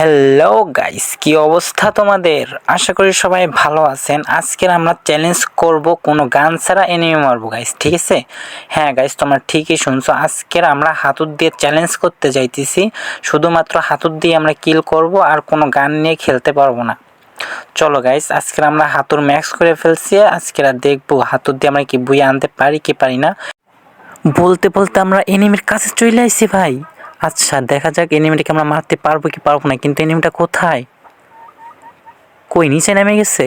Hello guys, কি অবস্থা তোমাদের? আশা করি সবাই ভালো আছেন। আজকের আমরা চ্যালেঞ্জ করব কোনো গান ছাড়া এনিমি মারবো গাইস, ঠিক আছে? হ্যাঁ গাইস, তোমরা ঠিকই শুনছো। আজকের আমরা হাতুড় দিয়ে চ্যালেঞ্জ করতে যাইতেছি। শুধুমাত্র হাতুড় দিয়ে আমরা কিল করব, আর কোনো গান নিয়ে খেলতে পারবো না। চলো গাইস, আজকের আমরা হাতুড় ম্যাক্স করে ফেলছি। আজকের আর দেখবো হাতুড় দিয়ে আমরা কি বইয়ে আনতে পারি কি পারি না। বলতে বলতে আমরা এনিমির কাছে চলে আসছি ভাই। আচ্ছা, দেখা যাক এনিমিটাকে আমরা মারতে পারবো কি পারবো না। কিন্তু এনিমিটা কোথায়? কই, নিচে নেমে গেছে?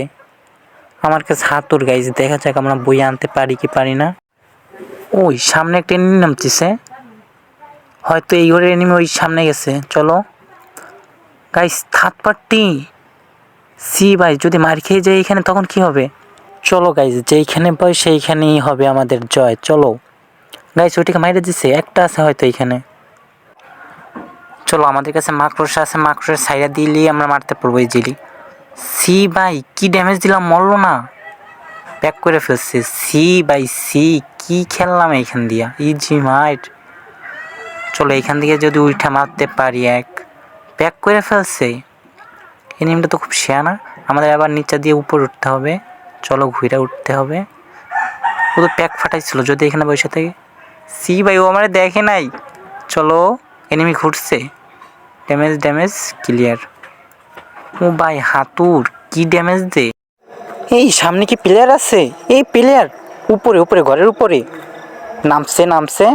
আমার কাছে হাতুড় গাইজ, দেখা যাক আমরা বই আনতে পারি কি পারি না। ওই সামনে একটা এনিমি নামতেছে, হয়তো এই ঘরের এনিমি ওই সামনে গেছে। চলো গাইজ, থার্ড পার্টি। সি ভাই, যদি মার খেয়ে যায় এখানে তখন কি হবে? চলো গাইজ, যেইখানে পাই সেইখানেই হবে আমাদের জয়। চলো গাইজ, ওইটাকে মাইরে দিছে, একটা আছে হয়তো এইখানে। চলো, আমাদের কাছে মাকড়সা আছে, মাকড়সার সাইডা দিলেই আমরা মারতে পারবো ইজিলি। সি ভাই, কি ড্যামেজ দিলাম, মরলো না, প্যাক করে ফেলছে। সি ভাই সি, কি খেললাম এইখান দিয়া, ইজি মাইট। চলো, এইখান থেকে যদি উইঠা মারতে পারি, এক প্যাক করে ফেলছে। এই নিমটা তো খুব শেয়ানা। আমাদের আবার নিচে দিয়ে উপরে উঠতে হবে। চলো, ঘুরে উঠতে হবে। ও তো প্যাক ফাটাইছিল, যদি এখানে বসে থাকে। সি ভাই, ও আমার দেখে নাই। চলো, এনিমি ঘুরছে। Damage damage clear. ও ভাই, হাতুড় কি ড্যামেজ দে। এই সামনে কি প্লেয়ার আছে? এই প্লেয়ার উপরে উপরে, ঘরের উপরে নামছে নামছে।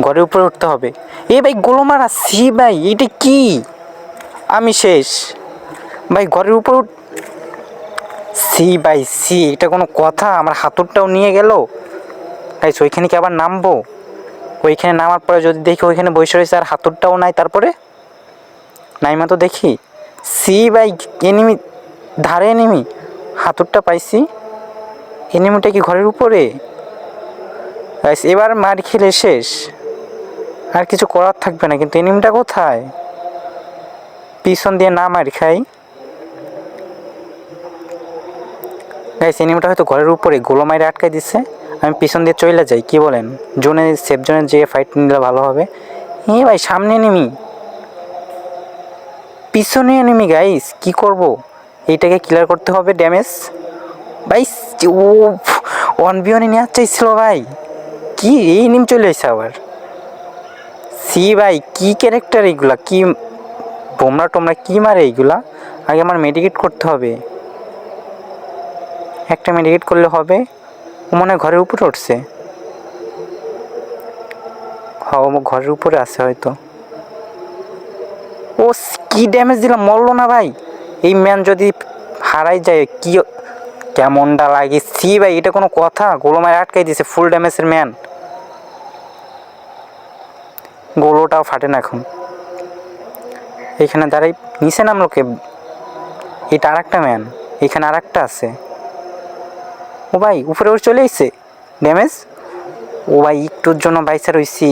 ঘরের উপরে উঠতে হবে। এ ভাই, গোলো মারা। সি ভাই, এটা কি? আমি শেষ ভাই, ঘরের উপর। সি ভাই সি, এটা কোনো কথা? আমার হাতুড়টাও নিয়ে গেল গাইস। ওইখানে কি আবার নামবো? ওইখানে নামার পরে যদি দেখি ওইখানে বসে রয়েছে আর হাতুড়টাও নাই, তারপরে নাইমা তো দেখি। সি ভাই, এনিমি ধারে, এনিমি হাতুড়টা পাইছি। এনিমিটা কি ঘরের উপরে? গাইস, এবার মার খেলে শেষ, আর কিছু করার থাকবে না। কিন্তু এনিমিটা কোথায়? পিছন দিয়ে না মার খাই গাইস। এনিমিটা হয়তো ঘরের উপরে গোলো মাইরে আটকাই দিচ্ছে। আমি পিছন দিয়ে চলে যাই, কি বলেন? জোনে, সেফ জোনে যেয়ে ফাইট নিলে ভালো হবে। ভাই, সামনে এনিমি, পিছনে এনিমি গাইস, কি করব? এইটাকে ক্লিয়ার করতে হবে। ড্যামেজ ভাই, ও 1v1 নিয়ে চাইছিল ভাই। কি এই নিম চলে এসে আবার। সি ভাই, কি ক্যারেক্টার এইগুলা? কি বোমরা টোমরা কি মারে এইগুলা? আগে আমার মেডিকেট করতে হবে। একটা মেডিকেট করলে হবে। ও মনে হয় ঘরের উপরে উঠছে। হ্যাঁ, ঘরের উপরে আছে হয়তো। ও, কি ড্যামেজ দিলাম, মরলো না ভাই। এই ম্যান যদি হারাই যায়, কি কেমনটা লাগে। সি ভাই, এটা কোনো কথা? গোলো মারে আটকাই দিয়েছে, ফুল ড্যামেজের ম্যান। গোলোটাও ফাটে না এখন। এখানে দাঁড়াই, নিচে নামলো কে? এটা আর একটা ম্যান, এখানে আর একটা আছে। ও ভাই, উপরে ওর চলে এসছে। ড্যামেজ। ও ভাই, একটুর জন্য বাইসা রইছি।